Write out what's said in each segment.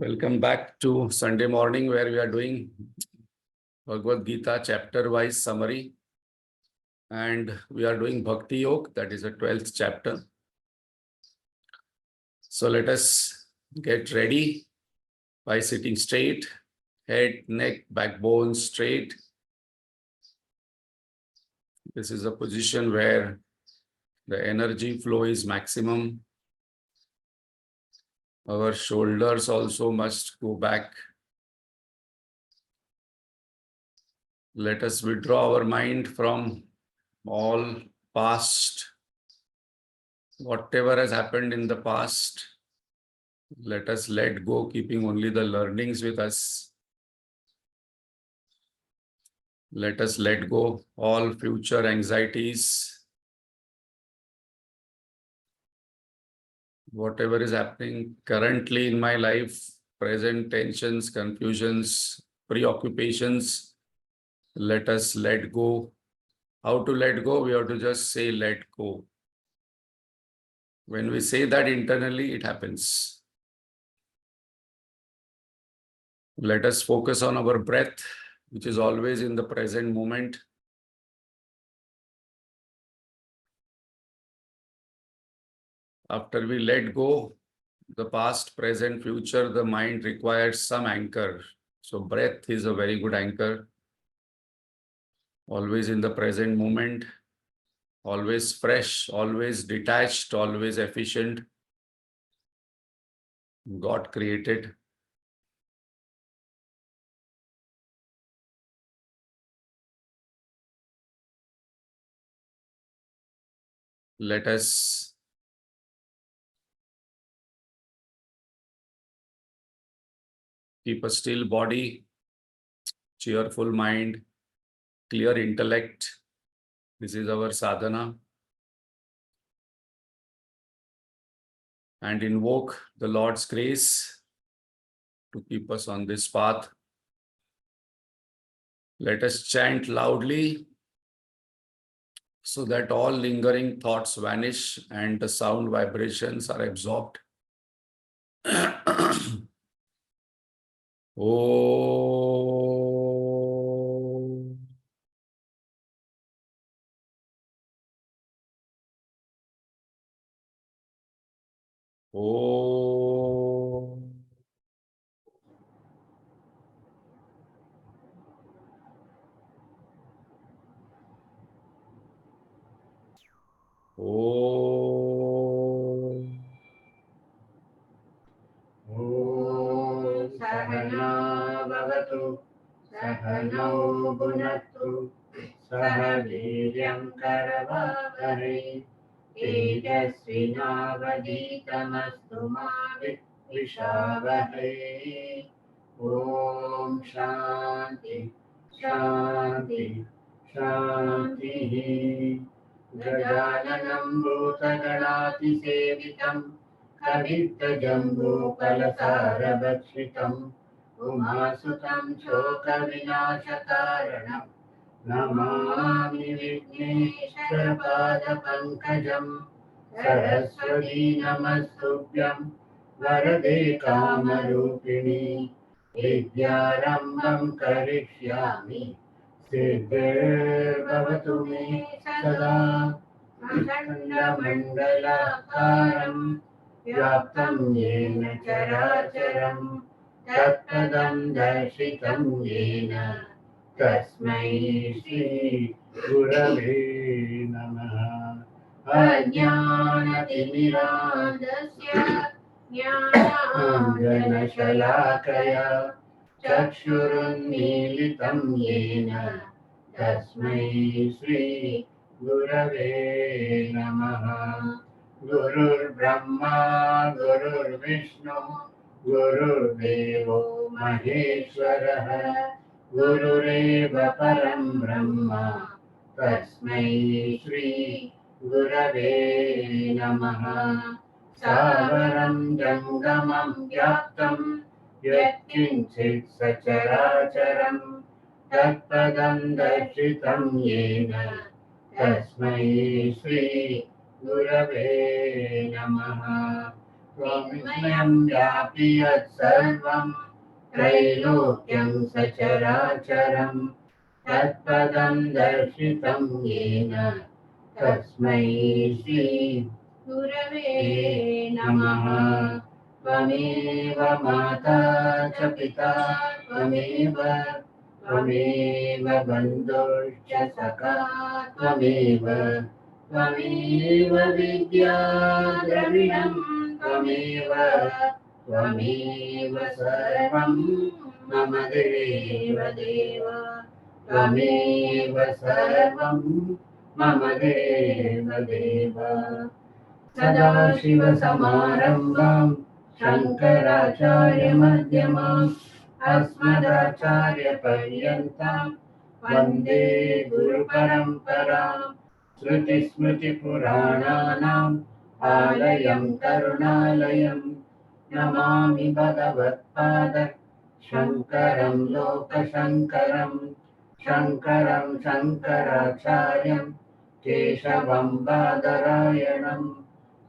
Welcome back to Sunday morning where we are doing Bhagavad Gita chapter-wise summary. And we are doing Bhakti Yoga, that is the 12th chapter. So let us get ready by sitting straight, head, neck, backbone straight. This is a position where the energy flow is maximum. Our shoulders also must go back. Let us withdraw our mind from all past, whatever has happened in the past. Let us let go, keeping only the learnings with us. Let us let go all future anxieties. Whatever is happening currently in my life, present tensions, confusions, preoccupations, let us let go. How to let go? We have to just say let go. When we say that internally, it happens. Let us focus on our breath, which is always in the present moment. After we let go, the past, present, future, the mind requires some anchor. So breath is a very good anchor. Always in the present moment, always fresh, always detached, always efficient. God created. Let us keep a still body, cheerful mind, clear intellect. This is our sadhana. And invoke the Lord's grace to keep us on this path. Let us chant loudly so that all lingering thoughts vanish and the sound vibrations are absorbed. Om. Om. Om. Om Sahana Bhavatu Sahanau Bhunattu Saha Viryam Karavavarai Tejasvinavaditamastu ma Vishavahai. Om Shanti Shanti Shanti. Gajananam Bhutaganaati Sevitam Kavittajamboopalasarabhakshitam Umasutam Shokavinashakaranam Namami Vigneshwarapadapankajam Saraswati Namastubhyam Varade Kamarupini Vidyarambam Karishyami Siddhir-bhavatu me sada Akhanda-mandalakaram Vyaptam yena characharam Tattadam darshitam yena Tasmai Shri Gurave Namaha. Ajnana-timirandasya Jnana-shalakaya Chakshurunmilitam yena Tasmai Shri Gurave Namaha. Gurur Brahma, Gurur Vishnu, Gurur Devo Maheshwaraha, Gurureva Param Brahma, Tasmai Shri Gurave Namaha. Savaram Jangamam Vyaptam Yatkinchit Sacharacharam Tatpadam Darshitam Yena Tasmai Shri Gurave Namaha. त्वमिमयं व्यापि यत्सर्वं त्रैलोक्यं सचराचरं तत्पदं दर्शितं येन तस्मै श्री गुरवे नमः। त्वमेव माता च पिता त्वमेव बन्धुश्च सखा त्वमेव विद्या द्रविणं त्वमेव सर्वं मम देव त्वमेव सर्वं मम देव सदाशिवसमारम्भां शङ्कराचार्यमध्यमाम् अस्मदाचार्यपर्यन्तां वन्दे गुरुपरम्पराम्। श्रुतिस्मृतिपुराणानाम् आलयं करुणालयं नमामि भगवत्पाद शङ्करं लोकशङ्करं शङ्कराचार्यं केशवं बादरायणं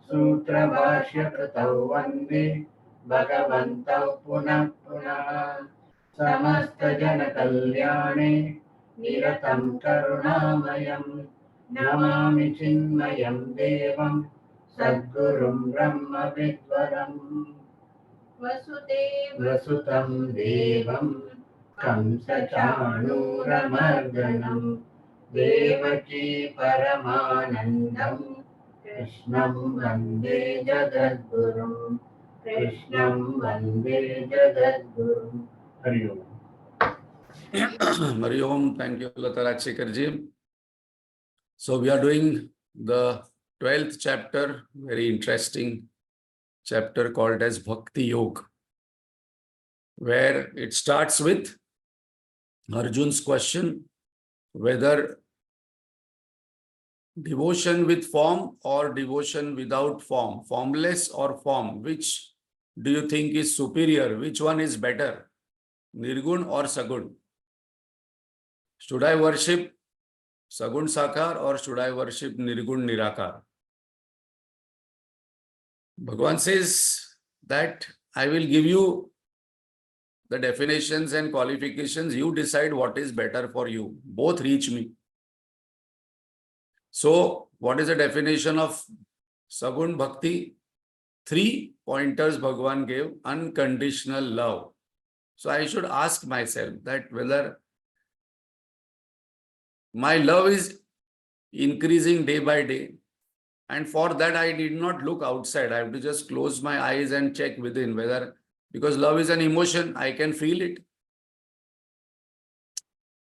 सूत्रभाष्यकृतौ वन्दे भगवन्तौ पुनः पुनः। समस्तजनकल्याणे निरतं करुणामयं नमामि चिन्मयं देवं सद्गुरुं ब्रह्मविद्वरम्। वसुतं देवं कंसचाणूरमर्दनं देवकी परमानन्दं कृष्णं वन्दे जगद्गुरुम्। हरि ओम। Hari Om. Thank you, Lata Rajshekhar-ji. So we are doing the 12th chapter, very interesting chapter called as Bhakti Yoga, where it starts with Arjun's question, whether devotion with form or devotion without form, formless or form, which do you think is superior? Which one is better, Nirgun or Sagun? Should I worship Sagun Sakar or should I worship Nirgun Nirakar? Bhagavan says that I will give you the definitions and qualifications. You decide what is better for you. Both reach me. So, what is the definition of Sagun Bhakti? 3 pointers Bhagavan gave. Unconditional love. So, I should ask myself that whether my love is increasing day by day. And for that, I need not look outside. I have to just close my eyes and check within whether, because love is an emotion, I can feel it.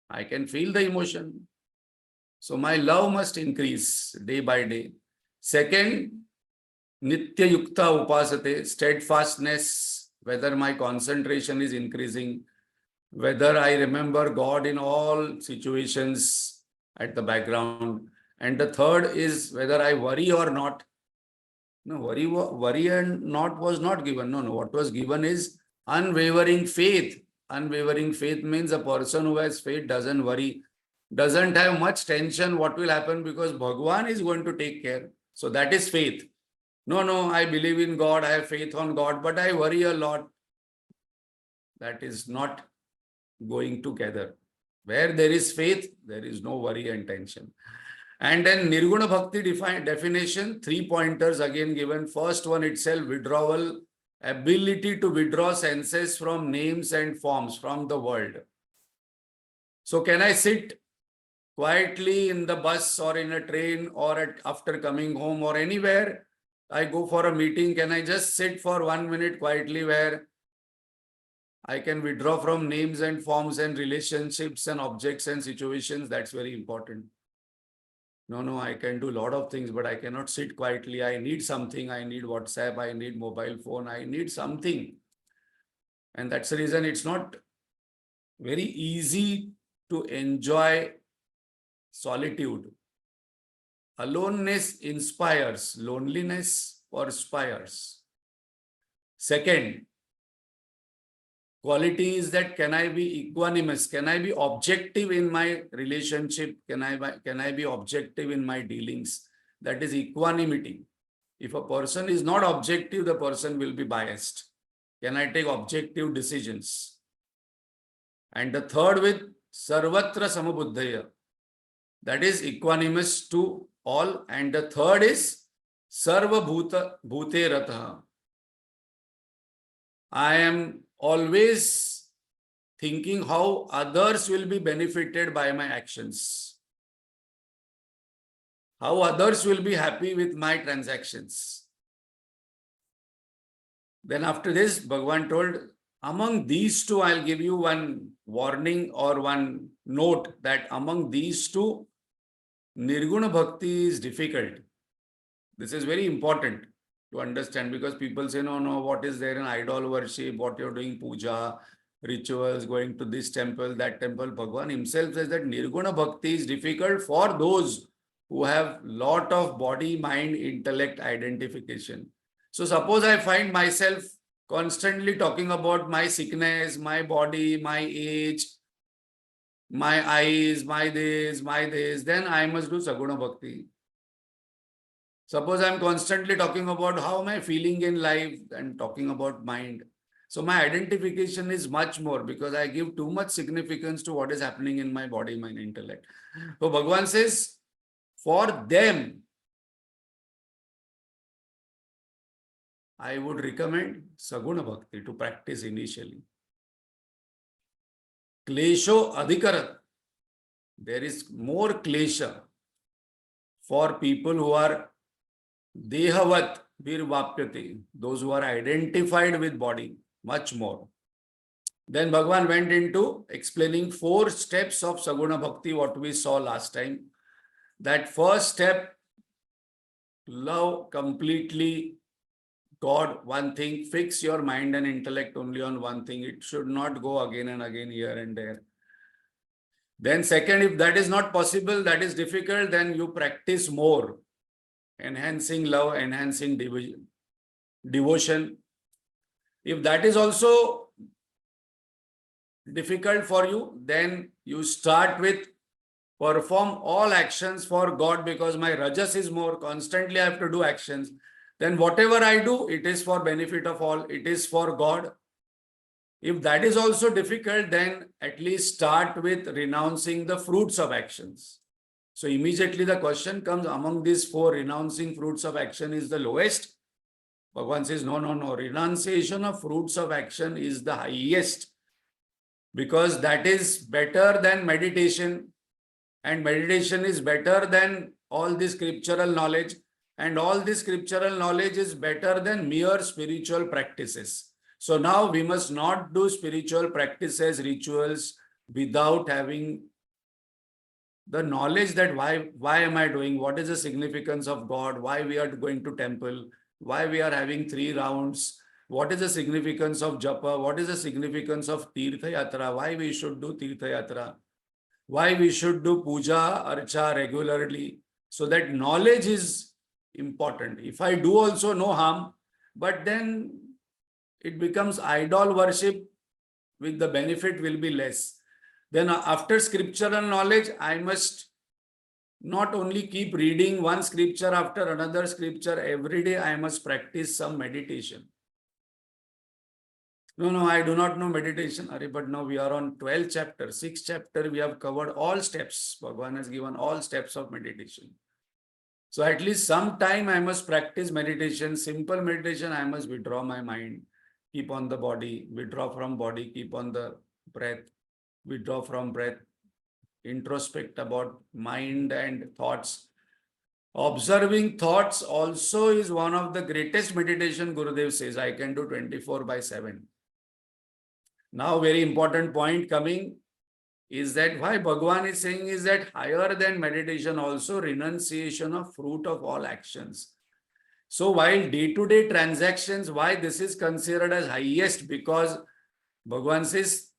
I can feel the emotion. So my love must increase day by day. Second, Nitya Yukta Upasate, steadfastness, whether my concentration is increasing, whether I remember God in all situations at the background. And the third is whether I worry or not. No, worry and not was not given. No, what was given is unwavering faith. Unwavering faith means a person who has faith doesn't worry, doesn't have much tension what will happen because Bhagwan is going to take care. So that is faith. No, I believe in God, I have faith on God, but I worry a lot. That is not going together. Where there is faith, there is no worry and tension. And then Nirguna Bhakti definition, 3 pointers again given. First one itself, withdrawal, ability to withdraw senses from names and forms from the world. So can I sit quietly in the bus or in a train or after coming home or anywhere? I go for a meeting, can I just sit for 1 minute quietly where I can withdraw from names and forms and relationships and objects and situations? That's very important. No, I can do a lot of things, but I cannot sit quietly. I need something. I need WhatsApp. I need mobile phone. I need something. And that's the reason it's not very easy to enjoy solitude. Aloneness inspires. Loneliness perspires. Second, quality is that can I be equanimous? Can I be objective in my relationship? Can I be objective in my dealings? That is equanimity. If a person is not objective, the person will be biased. Can I take objective decisions? And the third with Sarvatra Samabuddhaya. That is equanimous to all. And the third is Sarva Bhute Ratha. I am always thinking how others will be benefited by my actions. How others will be happy with my transactions. Then after this, Bhagavan told, among these two, I'll give you one warning or one note that among these two, Nirguna Bhakti is difficult. This is very important to understand, because people say, no, what is there in idol worship, what you're doing, puja, rituals, going to this temple, that temple. Bhagavan himself says that Nirguna Bhakti is difficult for those who have lot of body, mind, intellect identification. So suppose I find myself constantly talking about my sickness, my body, my age, my eyes, my this, then I must do Saguna Bhakti. Suppose I'm constantly talking about how am I feeling in life and talking about mind. So my identification is much more, because I give too much significance to what is happening in my body, mind, intellect. So Bhagavan says, for them, I would recommend Saguna Bhakti to practice initially. Klesho adhikarat. There is more klesha for people who are dehavat virvapyate, those who are identified with body, much more. Then Bhagavan went into explaining 4 steps of Saguna Bhakti, what we saw last time. That first step, love completely God, one thing, fix your mind and intellect only on one thing. It should not go again and again, here and there. Then second, if that is not possible, that is difficult, then you practice more. Enhancing love, enhancing devotion. If that is also difficult for you, then you start with perform all actions for God, because my rajas is more, constantly I have to do actions. Then whatever I do, it is for benefit of all, it is for God. If that is also difficult, then at least start with renouncing the fruits of actions. So immediately the question comes, among these 4, renouncing fruits of action is the lowest. Bhagavan says, no. Renunciation of fruits of action is the highest, because that is better than meditation. And meditation is better than all the scriptural knowledge. And all this scriptural knowledge is better than mere spiritual practices. So now we must not do spiritual practices, rituals, without having the knowledge that why am I doing, what is the significance of God, why we are going to temple, why we are having 3 rounds, what is the significance of japa, what is the significance of Tirtha Yatra, why we should do Tirtha Yatra, why we should do puja, archa regularly. So that knowledge is important. If I do also, no harm, but then it becomes idol worship, with the benefit will be less. Then after scriptural knowledge, I must not only keep reading one scripture after another scripture every day, I must practice some meditation. No, I do not know meditation. But now we are on 12th chapter, 6th chapter, we have covered all steps. Bhagavan has given all steps of meditation. So at least some time I must practice meditation, simple meditation. I must withdraw my mind, keep on the body, withdraw from body, keep on the breath, withdraw from breath, introspect about mind and thoughts. Observing thoughts also is one of the greatest meditation. Gurudev says, I can do 24/7. Now, very important point coming is that why Bhagavan is saying is that higher than meditation also renunciation of fruit of all actions. So while day-to-day transactions, why this is considered as highest? Because Bhagavan says,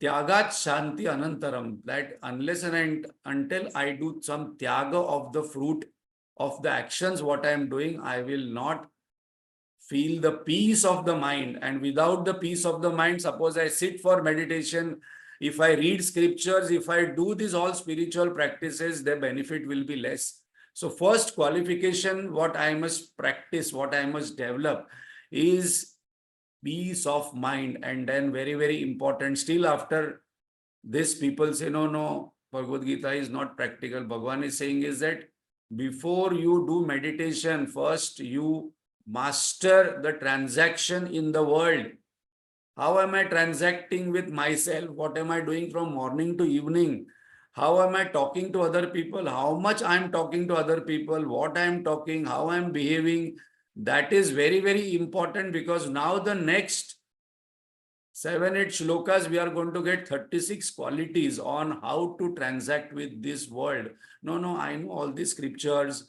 Tyagat Shanti Anantaram, that unless and until I do some tyaga of the fruit of the actions, what I am doing, I will not feel the peace of the mind. And without the peace of the mind, suppose I sit for meditation, if I read scriptures, if I do these all spiritual practices, the benefit will be less. So first qualification, what I must practice, what I must develop is peace of mind. And then very, very important, still after this people say, no, Bhagavad Gita is not practical. Bhagavan is saying is that before you do meditation, first you master the transaction in the world. How am I transacting with myself? What am I doing from morning to evening? How am I talking to other people? How much I am talking to other people? What I am talking? How I am behaving? That is very, very important, because now the next 7-8 shlokas, we are going to get 36 qualities on how to transact with this world. No, I know all these scriptures.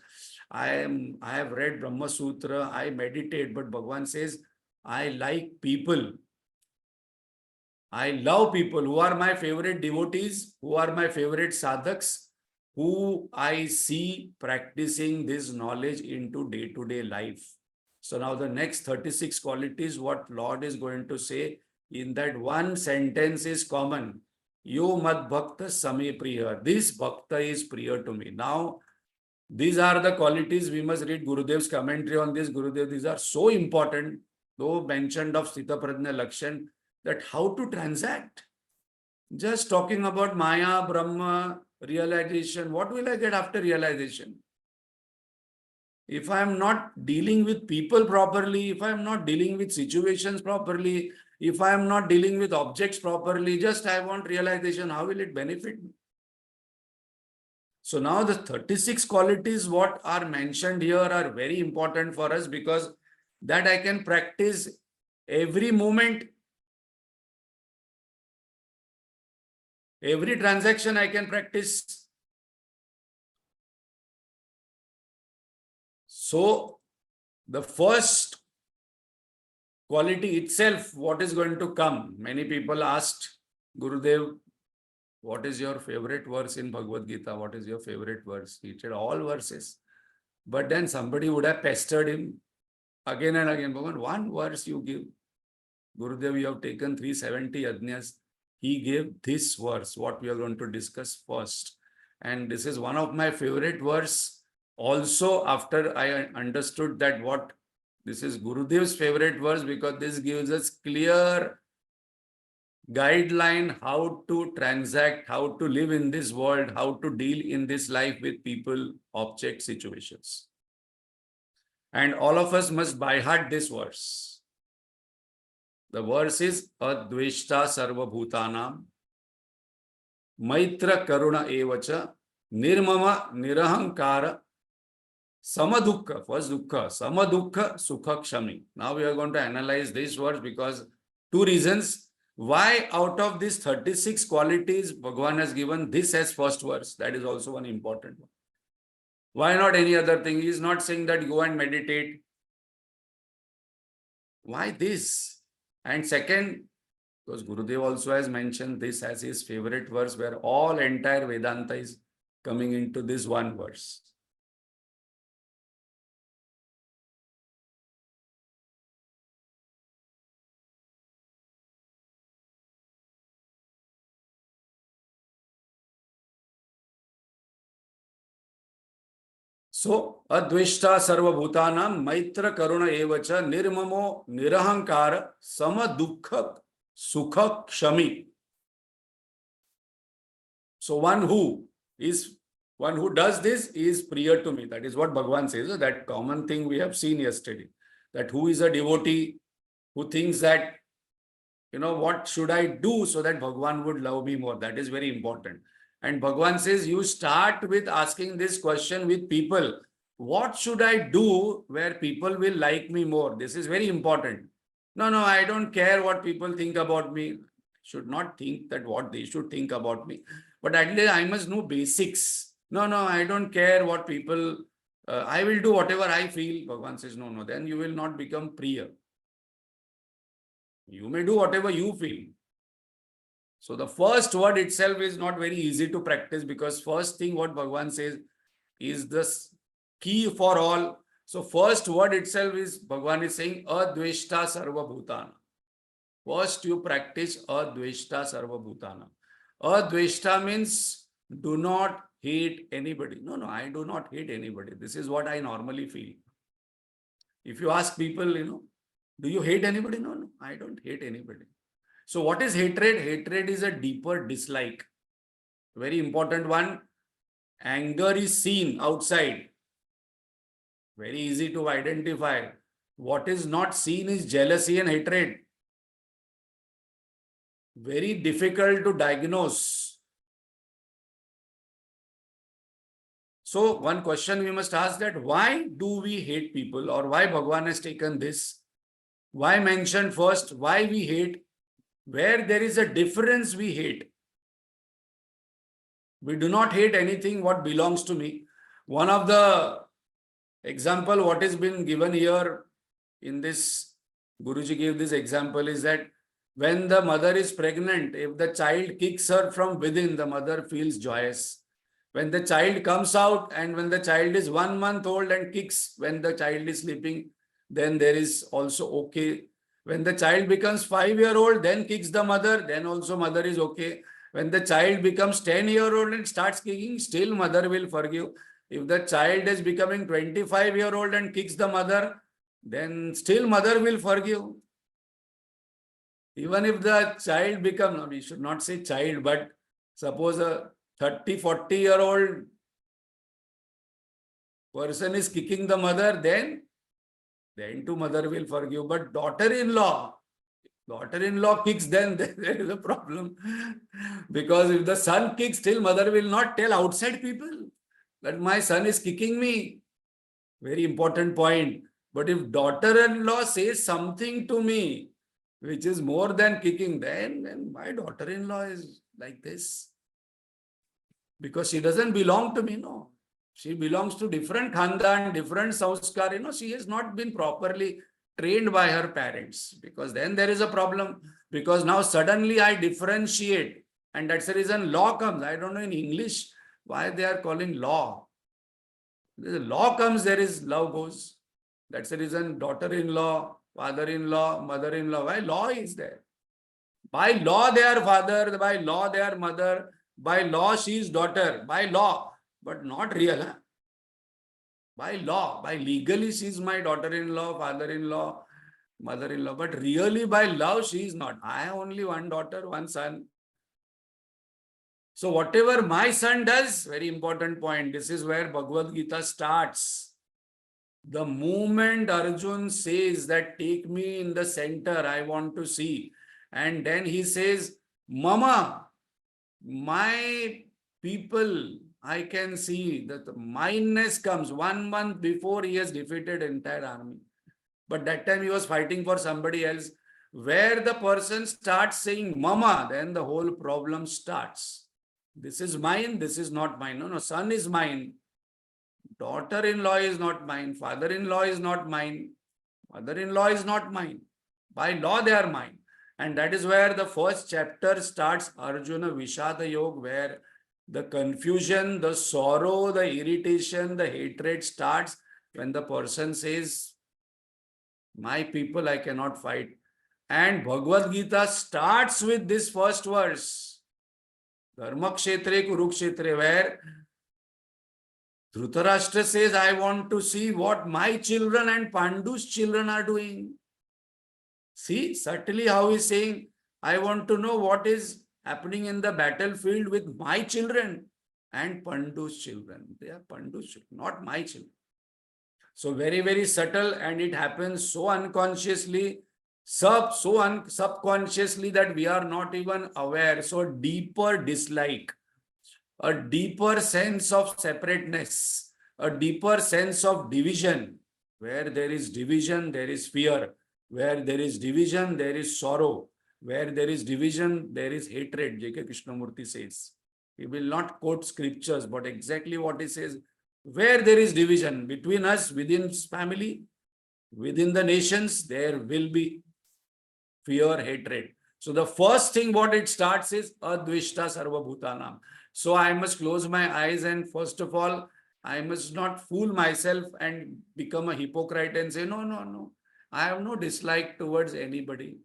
I have read Brahma Sutra. I meditate, but Bhagavan says, I like people. I love people. Who are my favorite devotees? Who are my favorite sadhaks? Who I see practicing this knowledge into day-to-day life. So now the next 36 qualities, what Lord is going to say, in that one sentence is common. Yo mad bhakta same priya. This bhakta is priya to me. Now, these are the qualities we must read Gurudev's commentary on this. Gurudev, these are so important, though mentioned of Sthita Prajna Lakshan, that how to transact. Just talking about Maya, Brahma, realization, what will I get after realization? If I am not dealing with people properly, if I am not dealing with situations properly, if I am not dealing with objects properly, just I want realization, how will it benefit me? So now the 36 qualities what are mentioned here are very important for us, because that I can practice every moment. Every transaction I can practice. So the first quality itself, what is going to come? Many people asked Gurudev, what is your favorite verse in Bhagavad Gita? What is your favorite verse? He said all verses. But then somebody would have pestered him again and again. Bhagavan, one verse you give. Gurudev, you have taken 370 yajnas. He gave this verse, what we are going to discuss first. And this is one of my favorite verse. Also, after I understood that what this is Gurudev's favorite verse, because this gives us clear guideline how to transact, how to live in this world, how to deal in this life with people, objects, situations. And all of us must by heart this verse. The verse is Adveshta Sarva Bhutanam Maitra Karuna Evacha Nirmama Nirahankara Samadukha. First Dukha, Samadukha Sukha Kshami. Now we are going to analyze this verse, because two reasons. Why out of these 36 qualities Bhagavan has given this as first verse? That is also one important one. Why not any other thing? He is not saying that go and meditate. Why this? And second, because Gurudev also has mentioned this as his favorite verse, where all entire Vedanta is coming into this one verse. So, Adveshta Sarva Bhutanam Maitra Karuna Evacha Nirmamo Nirahankara Sama Dukha Sukha Kshami. So one who does this is priya to me. That is what Bhagavan says. That common thing we have seen yesterday. That who is a devotee who thinks that, what should I do so that Bhagavan would love me more? That is very important. And Bhagavan says, you start with asking this question with people. What should I do where people will like me more? This is very important. No, I don't care what people think about me. Should not think that what they should think about me. But at least I must know basics. No, I don't care what people, I will do whatever I feel. Bhagavan says, no, then you will not become priya. You may do whatever you feel. So the first word itself is not very easy to practice, because first thing what Bhagavan says is the key for all. So first word itself is, Bhagavan is saying, Adveshta Sarva Bhutana. First you practice Adveshta Sarva Bhutana. Adveshta means do not hate anybody. No, I do not hate anybody. This is what I normally feel. If you ask people, do you hate anybody? No, I don't hate anybody. So what is hatred? Hatred is a deeper dislike. Very important one. Anger is seen outside. Very easy to identify. What is not seen is jealousy and hatred. Very difficult to diagnose. So one question we must ask, that why do we hate people, or why Bhagavan has taken this? Why mention first? Why we hate? Where there is a difference we hate. We do not hate anything what belongs to me. One of the example what has been given here in this, Guruji gave this example, is that when the mother is pregnant, if the child kicks her from within, the mother feels joyous. When the child comes out and when the child is 1 month old and kicks when the child is sleeping, then there is also okay. When the child becomes 5-year-old, then kicks the mother, then also mother is okay. When the child becomes 10-year-old and starts kicking, still mother will forgive. If the child is becoming 25-year-old and kicks the mother, then still mother will forgive. Even if the child becomes, we should not say child, but suppose a 30-40-year-old person is kicking the mother, then too mother will forgive. But daughter-in-law kicks, then there is a problem. Because if the son kicks, still mother will not tell outside people that my son is kicking me. Very important point. But if daughter-in-law says something to me, which is more than kicking, then my daughter-in-law is like this. Because she doesn't belong to me, no. She belongs to different khandan, different sanskar. She has not been properly trained by her parents. Because then there is a problem. Because now suddenly I differentiate. And that's the reason law comes. I don't know in English why they are calling law. The law comes, there is love goes. That's the reason daughter-in-law, father-in-law, mother-in-law. Why law is there? By law they are father, by law they are mother, by law she is daughter, by law, but not real. Huh? By law, by legally she is my daughter-in-law, father-in-law, mother-in-law, but really by love she is not. I have only one daughter, one son. So whatever my son does, very important point, this is where Bhagavad Gita starts. The moment Arjun says that take me in the center, I want to see. And then he says, Mama, my people, I can see that the mindness comes 1 month before he has defeated entire army. But that time he was fighting for somebody else. Where the person starts saying Mama, then the whole problem starts. This is mine, this is not mine. No, son is mine. Daughter-in-law is not mine. Father-in-law is not mine. Mother-in-law is not mine. By law they are mine. And that is where the first chapter starts, Arjuna Vishada Yoga, where the confusion, the sorrow, the irritation, the hatred starts when the person says, my people I cannot fight. And Bhagavad Gita starts with this first verse, Dharma Kshetre Kurukshetre, where Dhritarashtra says, I want to see what my children and Pandu's children are doing. See, subtly how he's saying, I want to know what is happening in the battlefield with my children and Pandu's children. They are Pandu's children, not my children. So very, very subtle, and it happens so unconsciously, subconsciously that we are not even aware. So deeper dislike, a deeper sense of separateness, a deeper sense of division. Where there is division, there is fear. Where there is division, there is sorrow. Where there is division, there is hatred, J.K. Krishnamurti says. He will not quote scriptures, but exactly what he says. Where there is division between us, within family, within the nations, there will be fear, hatred. So the first thing what it starts is Advishta Sarva Bhutanam. So I must close my eyes and first of all, I must not fool myself and become a hypocrite and say, no. I have no dislike towards anybody.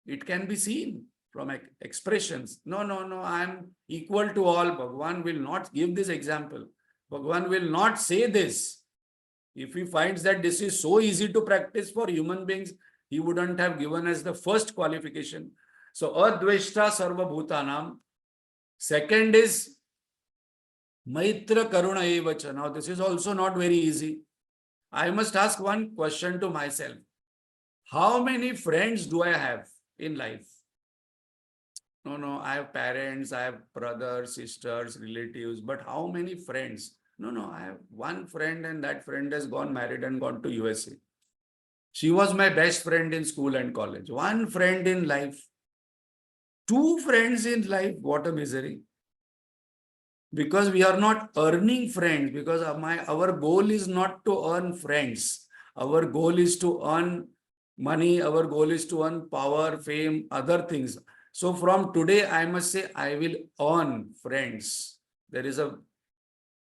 It can be seen. from expressions. No, no, no, I am equal to all. Bhagwan will not give this example. Bhagwan will not say this. If he finds that this is so easy to practice for human beings, he wouldn't have given us the first qualification. So, adveshta sarva bhutanam. Second is maitra karuna evacha. Now, this is also not very easy. I must ask one question to myself. How many friends do I have in life? No, no, I have parents, I have brothers, sisters, relatives, but how many friends? No, no, I have one friend and that friend has gone married and gone to USA. She was my best friend in school and college. One friend in life. Two friends in life. What a misery. Because we are not earning friends, because our goal is not to earn friends. Our goal is to earn money. Our goal is to earn power, fame, other things. So from today, I must say, I will earn friends. There is a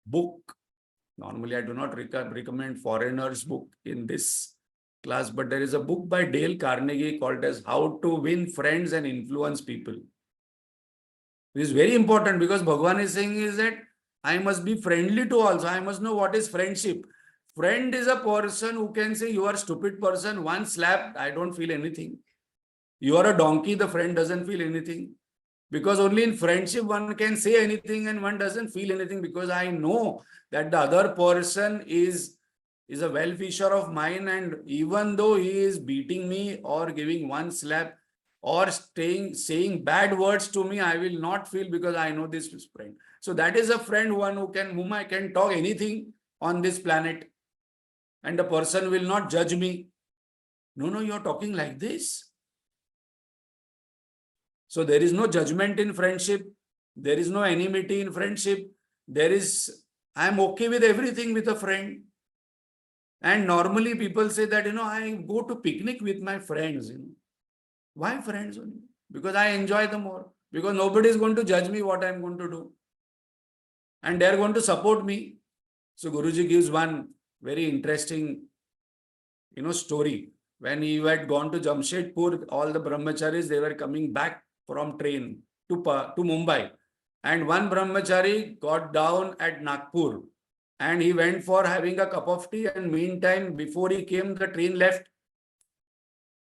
book. Normally, I do not recommend foreigners' book in this class, but there is a book by Dale Carnegie called as How to Win Friends and Influence People. It is very important because Bhagavan is saying is that I must be friendly to all. So I must know what is friendship. Friend is a person who can say you are a stupid person. One slap, I don't feel anything. You are a donkey, the friend doesn't feel anything. Because only in friendship one can say anything and one doesn't feel anything, because I know that the other person is a well-wisher of mine, and even though he is beating me or giving one slap or saying bad words to me, I will not feel, because I know this is friend. So that is a friend, whom I can talk anything on this planet, and the person will not judge me. No, no, you're talking like this. So there is no judgment in friendship. There is no enmity in friendship. I'm okay with everything with a friend. And normally people say that, I go to picnic with my friends. Why friends only? Because I enjoy them more. Because nobody is going to judge me what I'm going to do. And they're going to support me. So Guruji gives one very interesting, story. When he had gone to Jamshedpur, all the brahmacharis, they were coming back from train to Mumbai. And one brahmachari got down at Nagpur and he went for having a cup of tea, and meantime, before he came, the train left.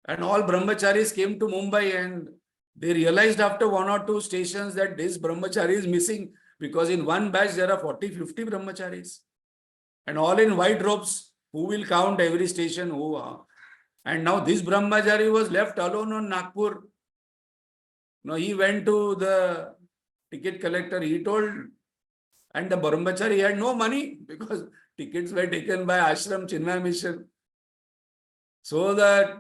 And all brahmacharis came to Mumbai, and they realized after one or two stations that this brahmachari is missing, because in one batch there are 40-50 brahmacharis and all in white robes. Who will count every station? And now this brahmachari was left alone on Nagpur. Now he went to the ticket collector, he told, and the brahmachari had no money because tickets were taken by Ashram Chinmay Mission. So that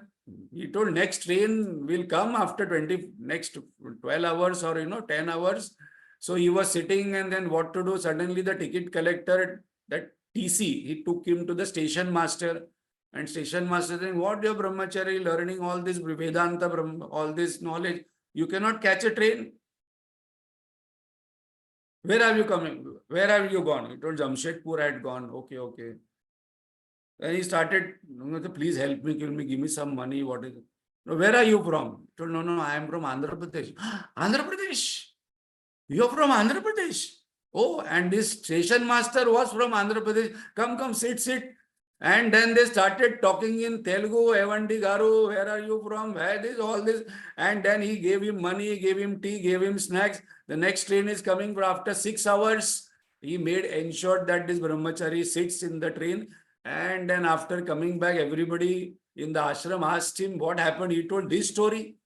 he told next train will come after next 12 hours or 10 hours. So he was sitting, and then what to do? Suddenly the ticket collector, that TC, he took him to the station master, and station master saying, what your brahmachari learning all this Vedanta, all this knowledge? You cannot catch a train. Where are you coming? Where have you gone? He told Jamshedpur I had gone. Okay. Then he started, please help me, give me some money. What is it? No, where are you from? He told, no, I am from Andhra Pradesh. Andhra Pradesh? You are from Andhra Pradesh? Oh, and this station master was from Andhra Pradesh. Come, sit. And then they started talking in Telugu, Evandi Garu, where are you from? Where is all this? And then he gave him money, gave him tea, gave him snacks. The next train is coming for after 6 hours. He ensured that this brahmachari sits in the train. And then after coming back, everybody in the ashram asked him what happened. He told this story.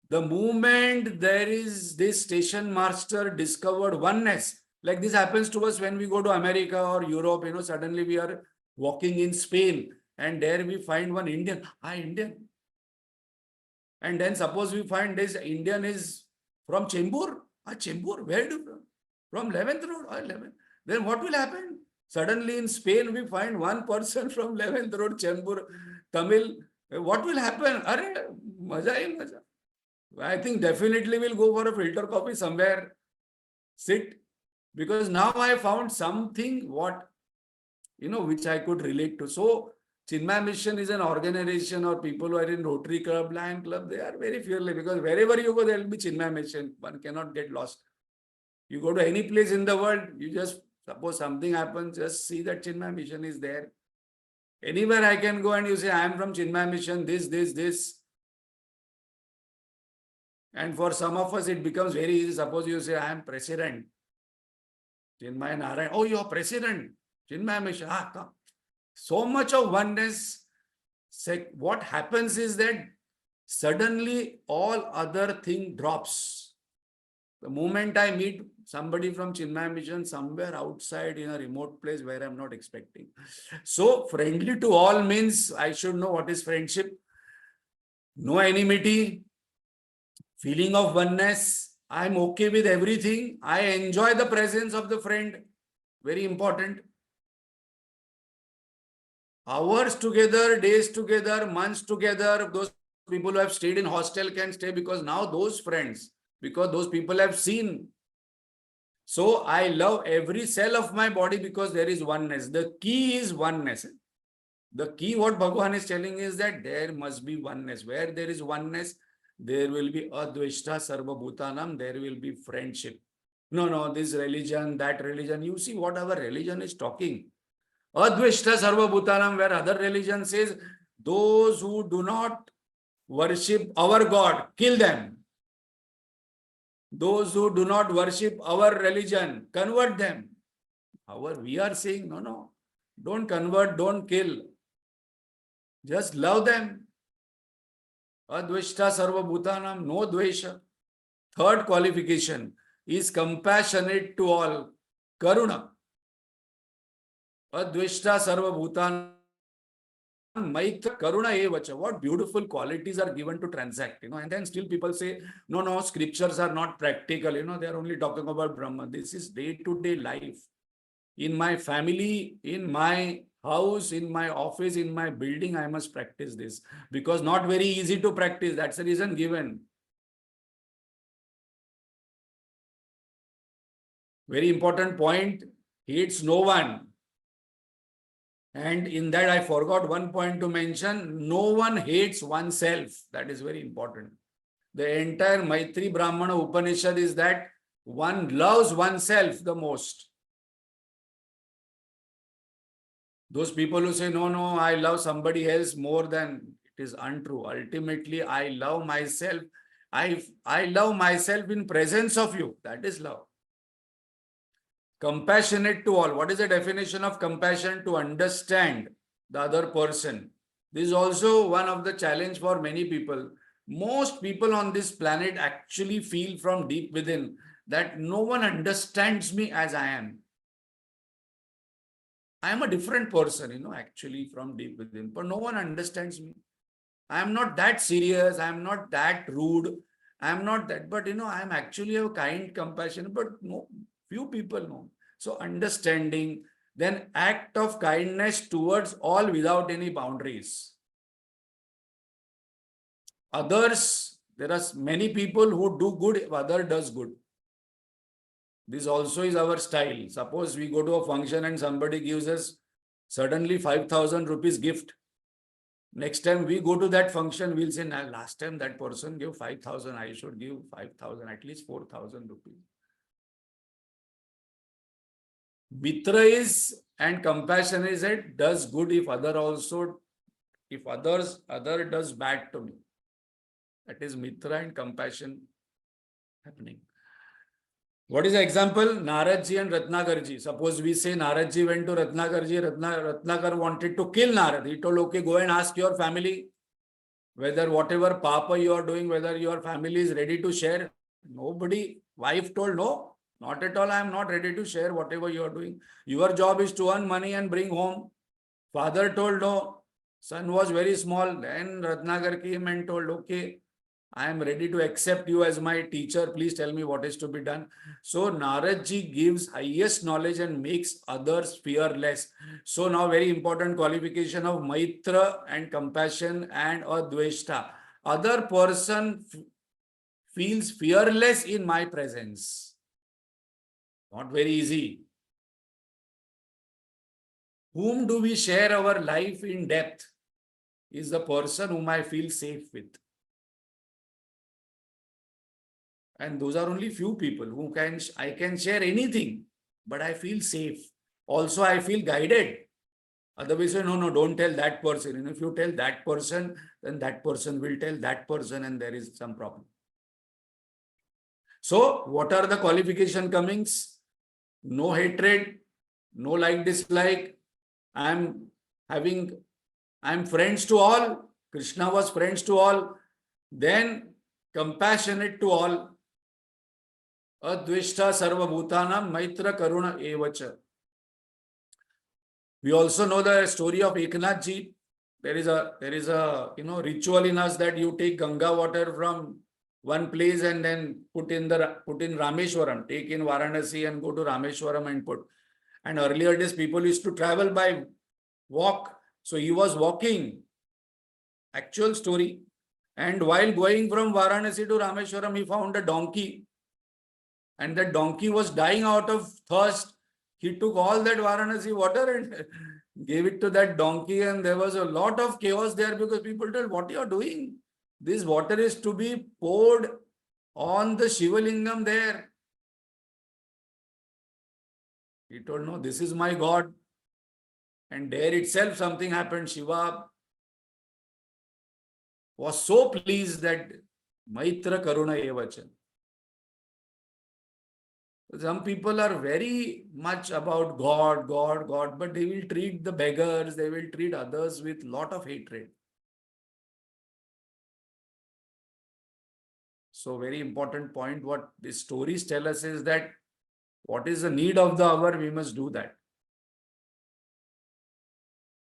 The moment there is this station master discovered oneness, like this happens to us when we go to America or Europe, suddenly we are walking in Spain and there we find one Indian. Indian. And then suppose we find this Indian is from Chembur. Chembur, where do you from? From 11th Road. 11th. Then what will happen? Suddenly in Spain, we find one person from 11th Road, Chembur, Tamil. What will happen? Maza. I think definitely we'll go for a filter coffee somewhere, sit, because now I found something which I could relate to. So Chinmay Mission is an organization or people who are in Rotary Club, Lion Club, they are very fearless because wherever you go, there will be Chinmay Mission. One cannot get lost. You go to any place in the world, you just suppose something happens, just see that Chinmay Mission is there. Anywhere I can go and you say, I am from Chinmay Mission, this. And for some of us, it becomes very easy. Suppose you say, I am president. Chinmay Narayan. Oh, you are president. Chinmay Mission. Come. So much of oneness. What happens is that suddenly all other thing drops. The moment I meet somebody from Chinmay Mission somewhere outside in a remote place where I'm not expecting. So friendly to all means I should know what is friendship. No enmity. Feeling of oneness. I'm okay with everything. I enjoy the presence of the friend. Very important. Hours together, days together, months together. Those people who have stayed in hostel can stay because now those friends, because those people have seen. So I love every cell of my body because there is oneness. The key is oneness. The key what Bhagavan is telling is that there must be oneness. Where there is oneness, there will be adveshta sarva bhutanam, there will be friendship. No, this religion, that religion. You see what our religion is talking. Adveshta sarva bhutanam, where other religion says, those who do not worship our God, kill them. Those who do not worship our religion, convert them. We are saying, no, don't convert, don't kill. Just love them. Adveshta sarva bhutanam, no dvesha. Third qualification is compassionate to all. Karuna. Adveshta sarva bhutanam, maitra karuna evacha. What beautiful qualities are given to transact, and then still people say, no, scriptures are not practical, they are only talking about Brahma. This is day-to-day life. In my family, in my house, in my office, in my building, I must practice this because not very easy to practice. That's the reason given. Very important point, hates no one. And in that I forgot one point to mention, no one hates oneself. That is very important. The entire Maitri Brahmana Upanishad is that one loves oneself the most. Those people who say, no, I love somebody else more than, it is untrue. Ultimately, I love myself. I love myself in presence of you. That is love. Compassionate to all. What is the definition of compassion? To understand the other person. This is also one of the challenge for many people. Most people on this planet actually feel from deep within that no one understands me as I am. I am a different person, actually from deep within, but no one understands me. I am not that serious. I am not that rude. I am not that, but I am actually a kind, compassionate, but no, few people know. So understanding, then act of kindness towards all without any boundaries. Others, there are many people who do good if other does good. This also is our style. Suppose we go to a function and somebody gives us suddenly 5,000 rupees gift. Next time we go to that function, we'll say, nah, last time that person gave 5,000, I should give 5,000, at least 4,000 rupees. Mitra is, and compassion is it does good if other does bad to me. That is Mitra and compassion happening. What is the example? Naradji and Ratnakarji. Suppose we say Naradji went to Ratnakarji. Ratnakar wanted to kill Narad. He told, okay, go and ask your family whether whatever papa you are doing, whether your family is ready to share. Nobody. Wife told, no, not at all. I am not ready to share whatever you are doing. Your job is to earn money and bring home. Father told, no. Son was very small. Then Ratnakar came and told, okay, I am ready to accept you as my teacher. Please tell me what is to be done. So Naradji gives highest knowledge and makes others fearless. So now very important qualification of Maitra and compassion and Adveshta. Other person feels fearless in my presence. Not very easy. Whom do we share our life in depth is the person whom I feel safe with. And those are only few people who I can share anything, but I feel safe. Also, I feel guided. Otherwise, no, don't tell that person. And if you tell that person, then that person will tell that person, and there is some problem. So, what are the qualification comings? No hatred, no like dislike. I'm friends to all. Krishna was friends to all. Then compassionate to all. Advishta sarva bhutanam maitra karuna evacha. We also know the story of Eknath Ji. There is a ritual in us that you take Ganga water from one place and then put in Rameshwaram, take in Varanasi and go to Rameshwaram and put. And earlier days people used to travel by walk. So he was walking. Actual story. And while going from Varanasi to Rameshwaram, he found a donkey. And that donkey was dying out of thirst. He took all that Varanasi water and gave it to that donkey, and there was a lot of chaos there because people told, what you are doing? This water is to be poured on the Shiva Lingam there. He told, no, this is my God. And there itself something happened. Shiva was so pleased that Maitra Karuna Evacha. Some people are very much about God, but they will treat the beggars, they will treat others with lot of hatred. So very important point, what these stories tell us is that what is the need of the hour, we must do that.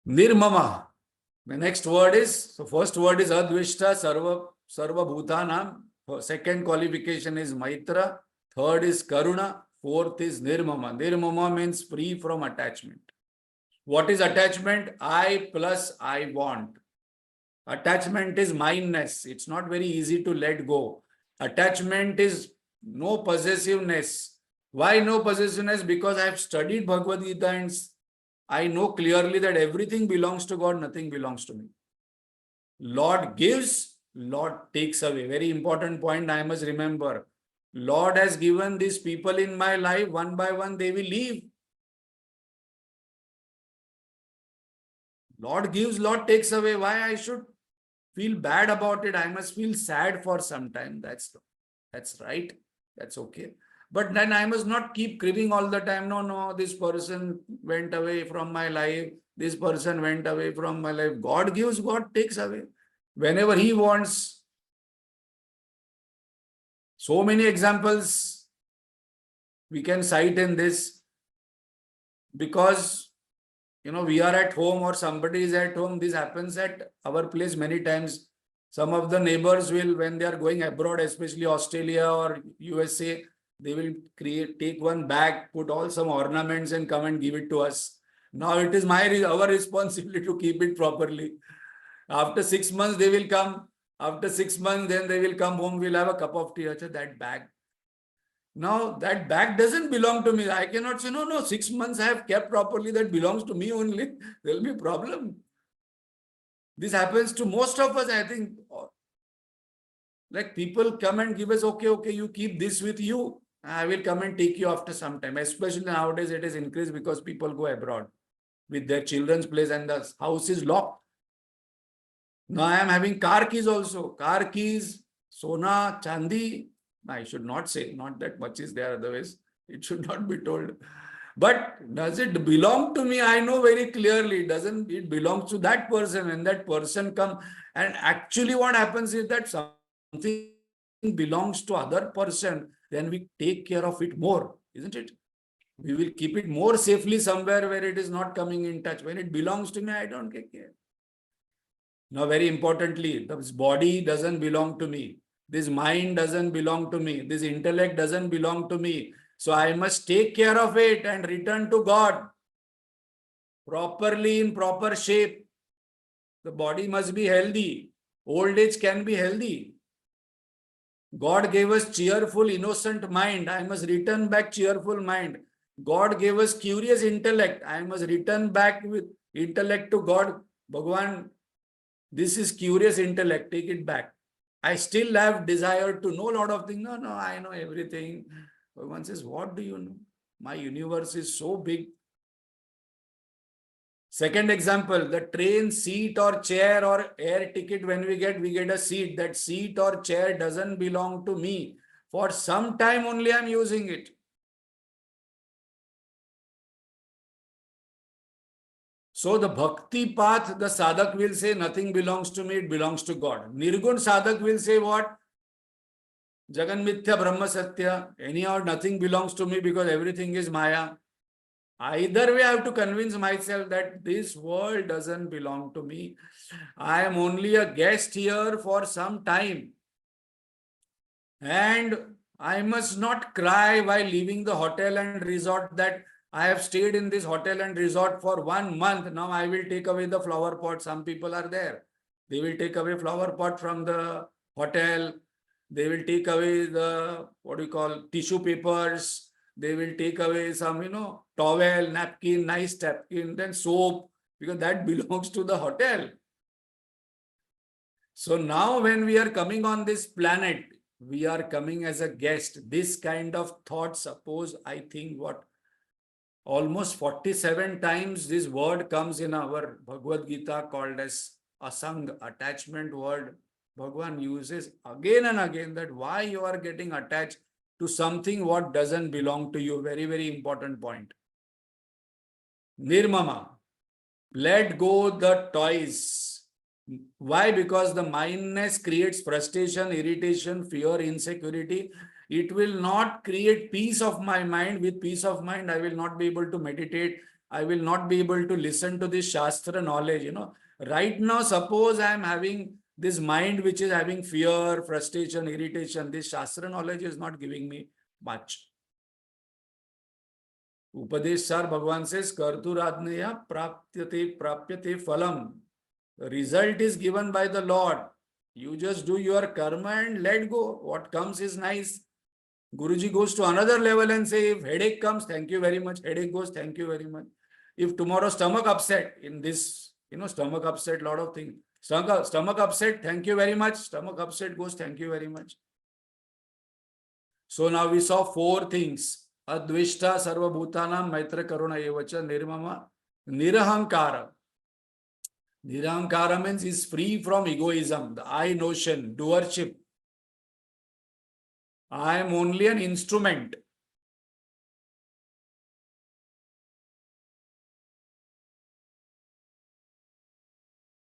Nirmama. The next word is, so first word is Advishta Sarva Bhutanam. Second qualification is Maitra. Third is Karuna. Fourth is Nirmama. Nirmama means free from attachment. What is attachment? I plus I want. Attachment is mindness. It's not very easy to let go. Attachment is no possessiveness. Why no possessiveness? Because I have studied Bhagavad Gita and I know clearly that everything belongs to God, nothing belongs to me. Lord gives, Lord takes away. Very important point I must remember. Lord has given these people in my life, one by one they will leave. Lord gives, Lord takes away. Why I should feel bad about it? I must feel sad for some time. That's right. That's okay. But then I must not keep grieving all the time. No, this person went away from my life. This person went away from my life. God gives, God takes away. Whenever He wants. So many examples we can cite in this, because we are at home or somebody is at home. This happens at our place many times. Some of the neighbors will, when they are going abroad, especially Australia or USA, they will take one bag, put all some ornaments and come and give it to us. Now it is our responsibility to keep it properly. After 6 months, they will come. After 6 months, then they will come home. We'll have a cup of tea. That bag. Now that bag doesn't belong to me. I cannot say, no, 6 months I have kept properly. That belongs to me only. There will be a problem. This happens to most of us, I think. Like people come and give us, okay, you keep this with you. I will come and take you after some time. Especially nowadays, it is increased because people go abroad with their children's place and the house is locked. Now I am having car keys also. Car keys, Sona, Chandi. I should not say, not that much is there, otherwise it should not be told. But does it belong to me? I know very clearly. It belongs to that person, and that person come. And actually what happens is that something belongs to other person, then we take care of it more, isn't it? We will keep it more safely somewhere where it is not coming in touch. When it belongs to me, I don't take care. Now, very importantly, this body doesn't belong to me. This mind doesn't belong to me. This intellect doesn't belong to me. So I must take care of it and return to God properly, in proper shape. The body must be healthy. Old age can be healthy. God gave us cheerful, innocent mind. I must return back cheerful mind. God gave us curious intellect. I must return back with intellect to God. Bhagwan, this is curious intellect. Take it back. I still have desire to know a lot of things. No, no, I know everything. Bhagwan says, what do you know? My universe is so big. Second example, the train seat or chair or air ticket, when we get a seat. That seat or chair doesn't belong to me. For some time only I'm using it. So the bhakti path, the sadhak will say nothing belongs to me, it belongs to God. Nirgun sadhak will say what? Jagan mithya brahma satya. Anyhow, nothing belongs to me because everything is maya. Either way, I have to convince myself that this world doesn't belong to me. I am only a guest here for some time. And I must not cry while leaving the hotel and resort that I have stayed in this hotel and resort for 1 month. Now I will take away the flower pot. Some people are there. They will take away flower pot from the hotel. They will take away the, what do you call, tissue papers. They will take away some, towel, napkin, nice napkin, then soap, because that belongs to the hotel. So now when we are coming on this planet, we are coming as a guest. This kind of thought, suppose, I think what, almost 47 times this word comes in our Bhagavad Gita called as asang, attachment word. Bhagwan uses again and again that why you are getting attached to something what doesn't belong to you. Very, very important point. Nirmama, let go the toys. Why? Because the mindness creates frustration, irritation, fear, insecurity. It will not create peace of my mind. With peace of mind, I will not be able to meditate. I will not be able to listen to this Shastra knowledge. Right now, suppose I am having this mind which is having fear, frustration, irritation. This Shastra knowledge is not giving me much. Upadesh Sar Bhagwan says, Karturadneya prapyate phalam. The result is given by the Lord. You just do your karma and let go. What comes is nice. Guruji goes to another level and say, if headache comes, thank you very much. Headache goes, thank you very much. If tomorrow stomach upset, in this, stomach upset, lot of things. Stomach upset, thank you very much. Stomach upset goes, thank you very much. So now we saw 4 things. Advishta sarva bhutanam maitra karuna evacha nirmama nirahankara. Nirahankara means is free from egoism, the I notion, doership. I am only an instrument.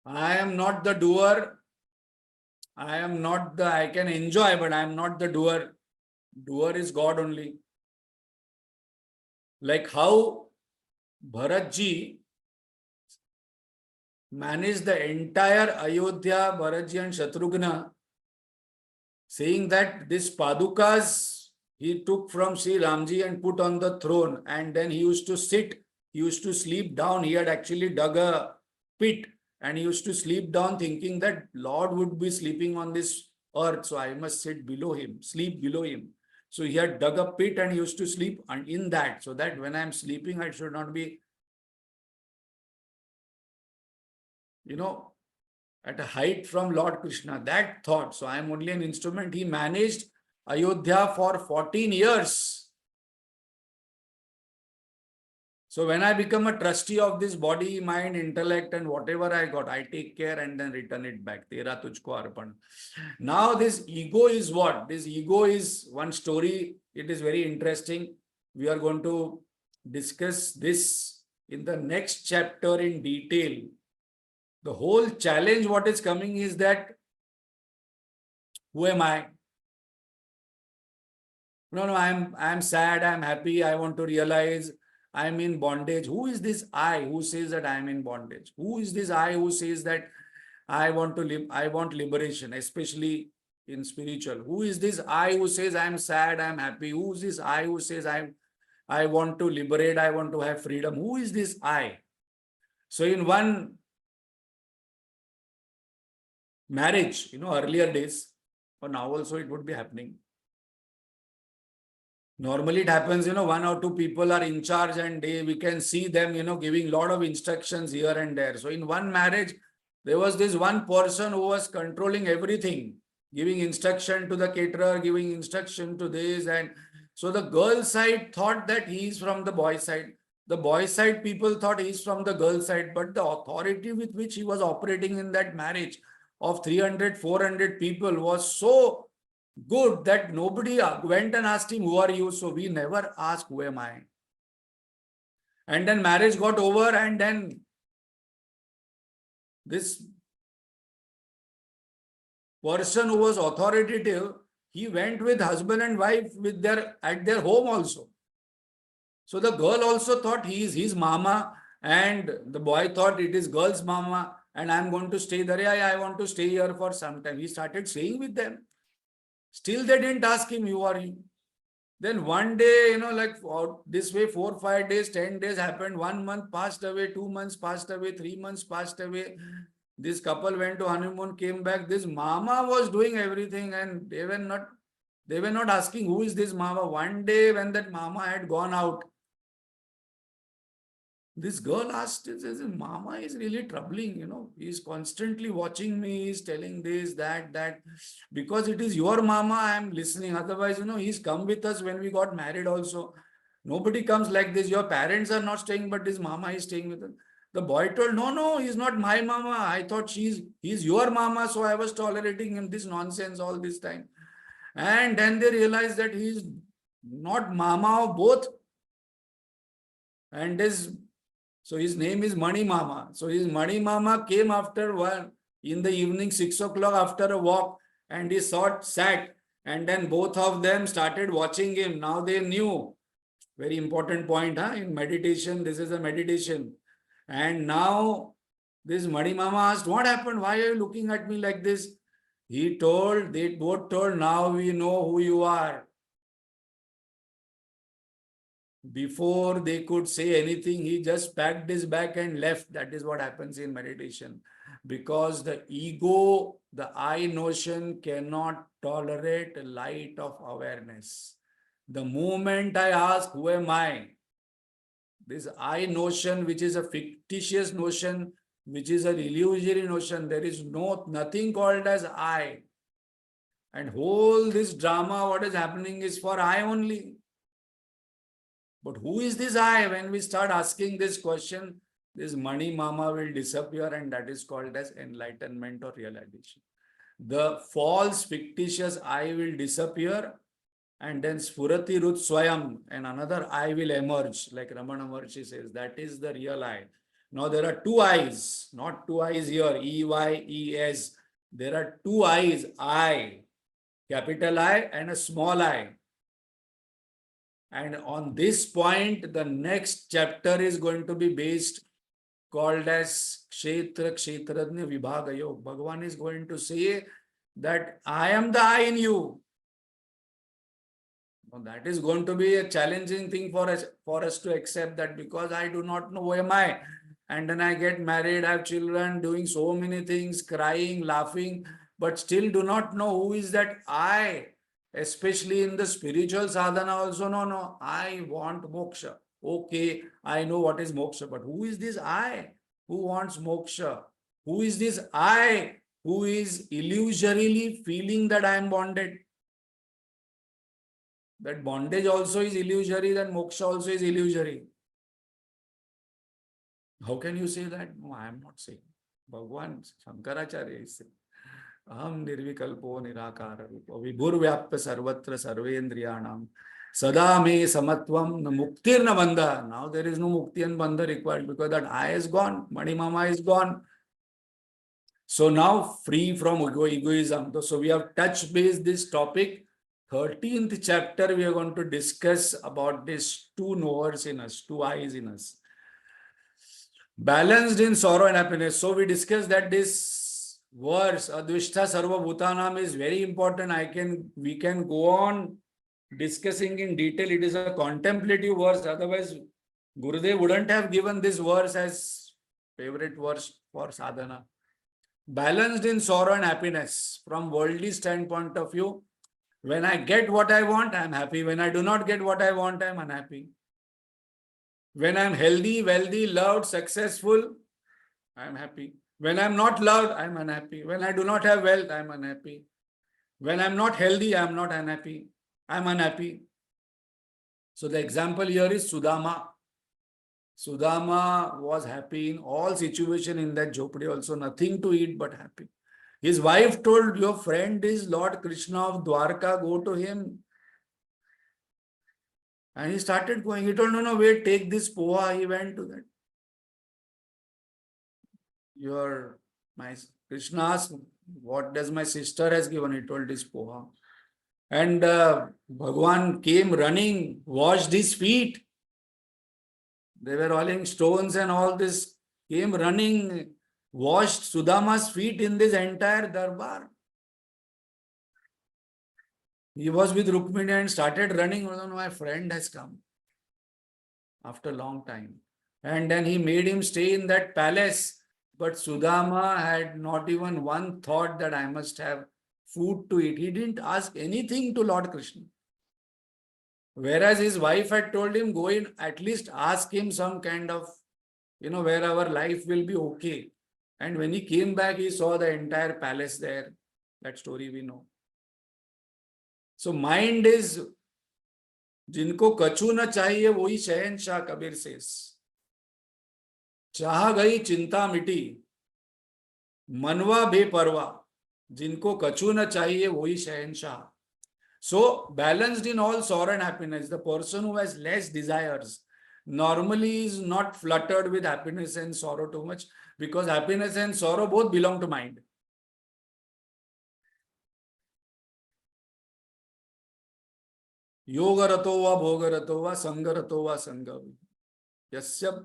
I am not the doer. I can enjoy, but I am not the doer. Doer is God only. Like how Bharatji managed the entire Ayodhya, Bharatji and Shatrughna, saying that this Padukas he took from Sri Ramji and put on the throne, and then he used to sit, he used to sleep down. He had actually dug a pit and he used to sleep down thinking that Lord would be sleeping on this earth, so I must sit below him, sleep below him. So he had dug a pit and he used to sleep in that, so that when I am sleeping, I should not be, at a height from Lord Krishna. That thought. So I am only an instrument. He managed Ayodhya for 14 years. So when I become a trustee of this body, mind, intellect, and whatever I got, I take care and then return it back. Tera tujhko arpan. Now this ego is what? This ego is one story. It is very interesting. We are going to discuss this in the next chapter in detail. The whole challenge what is coming is that, who am I? No, I'm sad, I'm happy, I want to realize I'm in bondage. Who is this I who says that I'm in bondage? Who is this I who says that I want to live, I want liberation, especially in spiritual? Who is this I who says I'm sad, I'm happy? Who is this I who says I want to liberate, I want to have freedom? Who is this I? So in one marriage, earlier days, or now also it would be happening. Normally it happens, one or two people are in charge and we can see them, giving lot of instructions here and there. So in one marriage, there was this one person who was controlling everything, giving instruction to the caterer, giving instruction to this. And so the girl side thought that he is from the boy side. The boy side people thought he is from the girl side. But the authority with which he was operating in that marriage of 300, 400 people was so good that nobody went and asked him, who are you? So we never asked, who am I? And then marriage got over, and then this person who was authoritative, he went with husband and wife at their home also. So the girl also thought he is his mama, and the boy thought it is girl's mama, and I'm going to stay there. Yeah, I want to stay here for some time. He started staying with them. Still they didn't ask him, who are you? Then one day, like this way, 4, 5 days, 10 days happened. 1 month passed away, 2 months passed away, 3 months passed away. This couple went to honeymoon, came back. This mama was doing everything, and they were not asking, who is this mama? One day when that mama had gone out, this girl asked, mama is really troubling, he's constantly watching me, he's telling this, that, because it is your mama, I'm listening. Otherwise, he's come with us when we got married also. Nobody comes like this. Your parents are not staying, but his mama is staying with us. The boy told, no, he's not my mama. I thought he's your mama, so I was tolerating him this nonsense all this time. And then they realized that he's not mama of both. And so his name is Mani Mama. So his Mani Mama came after in the evening, 6 o'clock after a walk, and he sat, and then both of them started watching him. Now they knew. Very important point, in meditation, this is a meditation. And now this Mani Mama asked, what happened? Why are you looking at me like this? They both told, now we know who you are. Before they could say anything, he just packed his bag and left. That is what happens in meditation. Because the ego, the I notion cannot tolerate light of awareness. The moment I ask, who am I? This I notion, which is a fictitious notion, which is an illusory notion, there is nothing called as I. And whole this drama, what is happening is for I only. But who is this I? When we start asking this question, this Mani Mama will disappear, and that is called as enlightenment or realization. The false, fictitious I will disappear, and then Spurati Rut Swayam, and another I will emerge, like Ramana Maharshi says. That is the real I. Now there are two I's, not two I's here, E-Y-E-S. There are two I's, I, capital I and a small I. And on this point, the next chapter is going to be based, called as Kshetra Kshetrajna Vibhaga Yoga. Bhagavan is going to say that I am the I in you. Now, that is going to be a challenging thing for us to accept, that because I do not know who am I. And then I get married, I have children, doing so many things, crying, laughing, but still do not know who is that I. Especially in the spiritual sadhana also, no, I want moksha. Okay, I know what is moksha, but who is this I who wants moksha? Who is this I who is illusorily feeling that I am bonded? That bondage also is illusory, that moksha also is illusory. How can you say that? No, I am not saying. Bhagwan Shankaracharya is saying. Aham nirvikalpo nirakara rupa vibhurvyapya sarvatra sarvendriyanam sada me samatvam muktir na bandha. Now there is no mukti and bandha required, because that I is gone, Mani Mama is gone. So now free from egoism. So we have touched base this topic. 13th chapter we are going to discuss about these two knowers in us, two eyes in us. Balanced in sorrow and happiness. So we discussed that this verse, Advishta Sarva Bhutanam, is very important. We can go on discussing in detail. It is a contemplative verse. Otherwise, Gurudev wouldn't have given this verse as favorite verse for sadhana. Balanced in sorrow and happiness. From worldly standpoint of view, When I get what I want, I'm happy. When I do not get what I want, I'm unhappy. When I'm healthy, wealthy, loved, successful, I'm happy. When I'm not loved, I'm unhappy. When I do not have wealth, I'm unhappy. When I'm not healthy, I'm not unhappy. I'm unhappy. So the example here is Sudama. Sudama was happy in all situation in that jhopadi also, nothing to eat but happy. His wife told, your friend is Lord Krishna of Dwarka, go to him. And he started going. He told, no, wait, take this poha. He went to that. My Krishna asked, what does my sister has given? He told this poha. And Bhagwan came running, washed his feet. They were rolling stones and all this. Came running, washed Sudama's feet in this entire darbar. He was with Rukmini and started running. Oh, my friend has come after a long time. And then he made him stay in that palace. But Sudama had not even one thought that I must have food to eat. He didn't ask anything to Lord Krishna. Whereas his wife had told him, go in, at least ask him some kind of, where our life will be okay. And when he came back, he saw the entire palace there. That story we know. So mind is, जिनको कछु न चाहिए वही शहंशाह, Kabir says. चाह गई चिंता मिटी, मनवा बेपरवा, जिनको कछु न चाहिए वही शहंशाह. So balanced in all sorrow and happiness, the person who has less desires normally is not fluttered with happiness and sorrow too much, because happiness and sorrow both belong to mind. Yoga-rato va bhoga-rato va sanga-rato va sanga. Yasya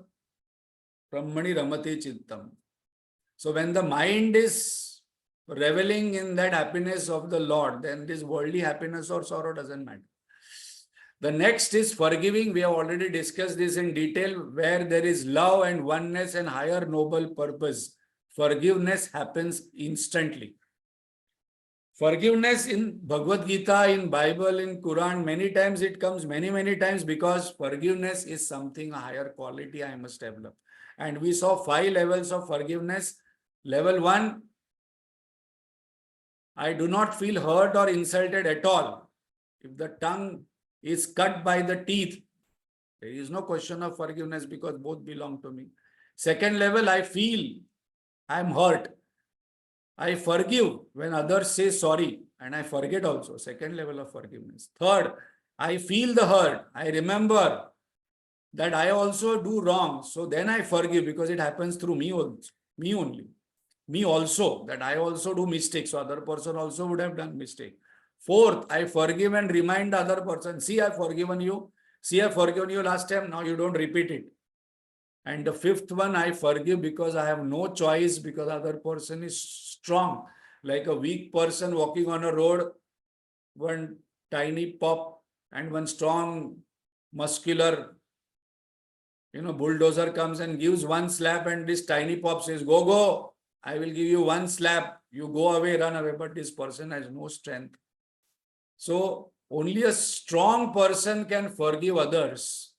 brahmani ramate chittam. So when the mind is reveling in that happiness of the Lord, then this worldly happiness or sorrow doesn't matter. The next is forgiving. We have already discussed this in detail. Where there is love and oneness and higher noble purpose, forgiveness happens instantly. Forgiveness in Bhagavad Gita, in Bible, in Quran, many times it comes many times, because forgiveness is something, a higher quality I must develop. And we saw 5 levels of forgiveness. Level 1, I do not feel hurt or insulted at all. If the tongue is cut by the teeth, there is no question of forgiveness, because both belong to me. Second level, I feel I am hurt. I forgive when others say sorry, and I forget also. Second level of forgiveness. Third, I feel the hurt. I remember that I also do wrong. So then I forgive, because it happens through me also. Me also, that I also do mistakes. So other person also would have done mistake. Fourth, I forgive and remind the other person. See, I've forgiven you. See, I've forgiven you last time. Now you don't repeat it. And the fifth one, I forgive because I have no choice, because other person is strong. Like a weak person walking on a road, one tiny pop and one strong, muscular, bulldozer comes and gives one slap, and this tiny pop says, go, go. I will give you one slap. You go away, run away. But this person has no strength. So only a strong person can forgive others.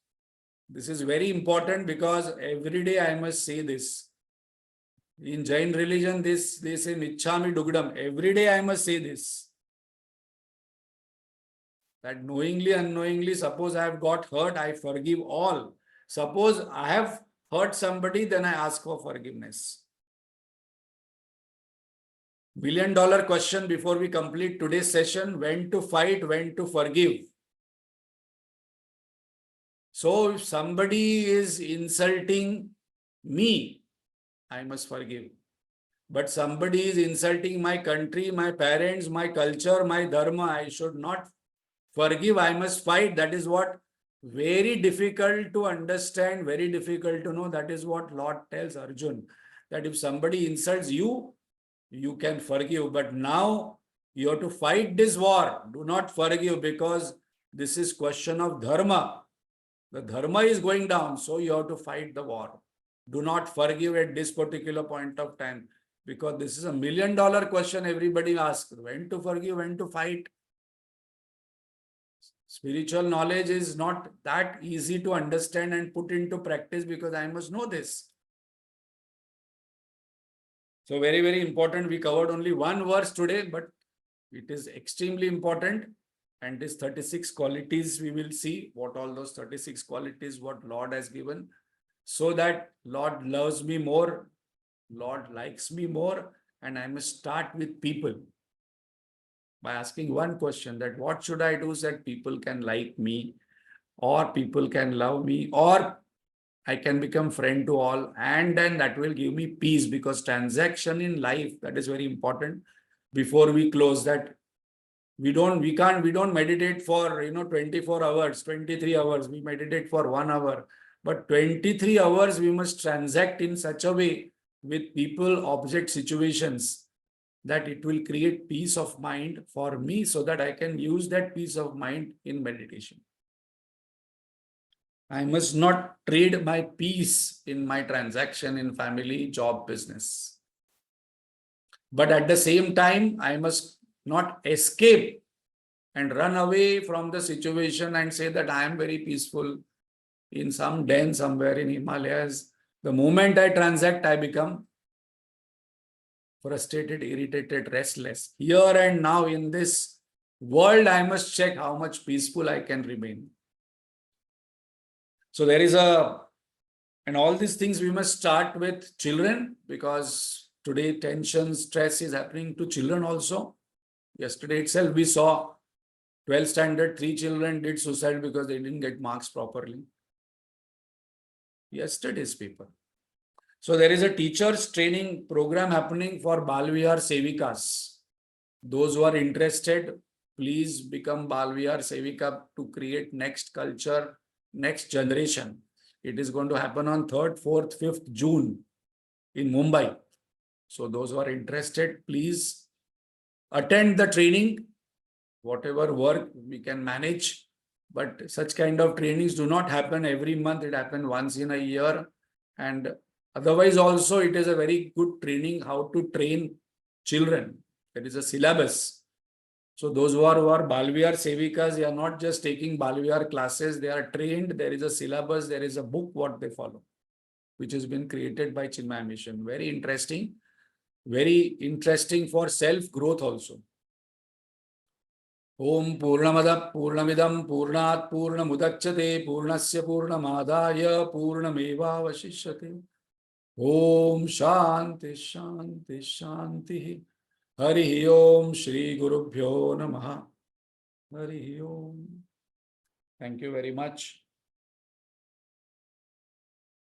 This is very important, because every day I must say this. In Jain religion, they say Nichchami Dugdam. Every day I must say this. That knowingly, unknowingly, suppose I have got hurt, I forgive all. Suppose I have hurt somebody, then I ask for forgiveness. $1 million question before we complete today's session: when to fight, when to forgive. So if somebody is insulting me, I must forgive. But somebody is insulting my country, my parents, my culture, my dharma, I should not forgive. I must fight. That is what very difficult to understand, very difficult to know. That is what Lord tells Arjun, that if somebody insults you, you can forgive. But now you have to fight this war. Do not forgive, because this is question of dharma. The dharma is going down, so you have to fight the war. Do not forgive at this particular point of time, because this is $1 million question everybody asks. When to forgive, when to fight. Spiritual knowledge is not that easy to understand and put into practice because I must know this. So very, very important. We covered only one verse today, but it is extremely important. And these 36 qualities, we will see what all those 36 qualities, what Lord has given, so that Lord loves me more, Lord likes me more, and I must start with people by asking one question, that what should I do so that people can like me, or people can love me, or I can become friend to all, and then that will give me peace, because transaction in life, that is very important. Before we close that, we don't meditate for 24 hours, 23 hours, we meditate for 1 hour, but 23 hours we must transact in such a way with people, object, situations, that it will create peace of mind for me, so that I can use that peace of mind in meditation. I must not trade my peace in my transaction in family, job, business. But at the same time, I must not escape and run away from the situation and say that I am very peaceful in some den somewhere in Himalayas. The moment I transact, I become frustrated, irritated, restless. Here and now in this world, I must check how much peaceful I can remain. So there is and all these things we must start with children, because today tension, stress is happening to children also. Yesterday itself we saw 12th standard, 3 children did suicide because they didn't get marks properly. Yesterday's paper. So there is a teachers training program happening for Balvihar Sevikas. Those who are interested, please become Balvihar Sevika to create next culture, next generation. It is going to happen on 3rd, 4th, 5th June in Mumbai. So those who are interested, please attend the training. Whatever work we can manage, but such kind of trainings do not happen every month. It happens once in a year, and otherwise also it is a very good training how to train children. There is a syllabus. So those who are Balvihar Sevikas, they are not just taking Balvihar classes, they are trained. There is a syllabus, there is a book what they follow, which has been created by Chinmaya Mission. Very interesting for self-growth also. Om Purnamada Purnamidam Purnat Purnamudachyate Purnasya Purnamadaya Purnameva Vashishyate. Om Shanti Shanti Shanti. Hari Om Shri Gurubhyo Namaha. Hari Om. Thank you very much.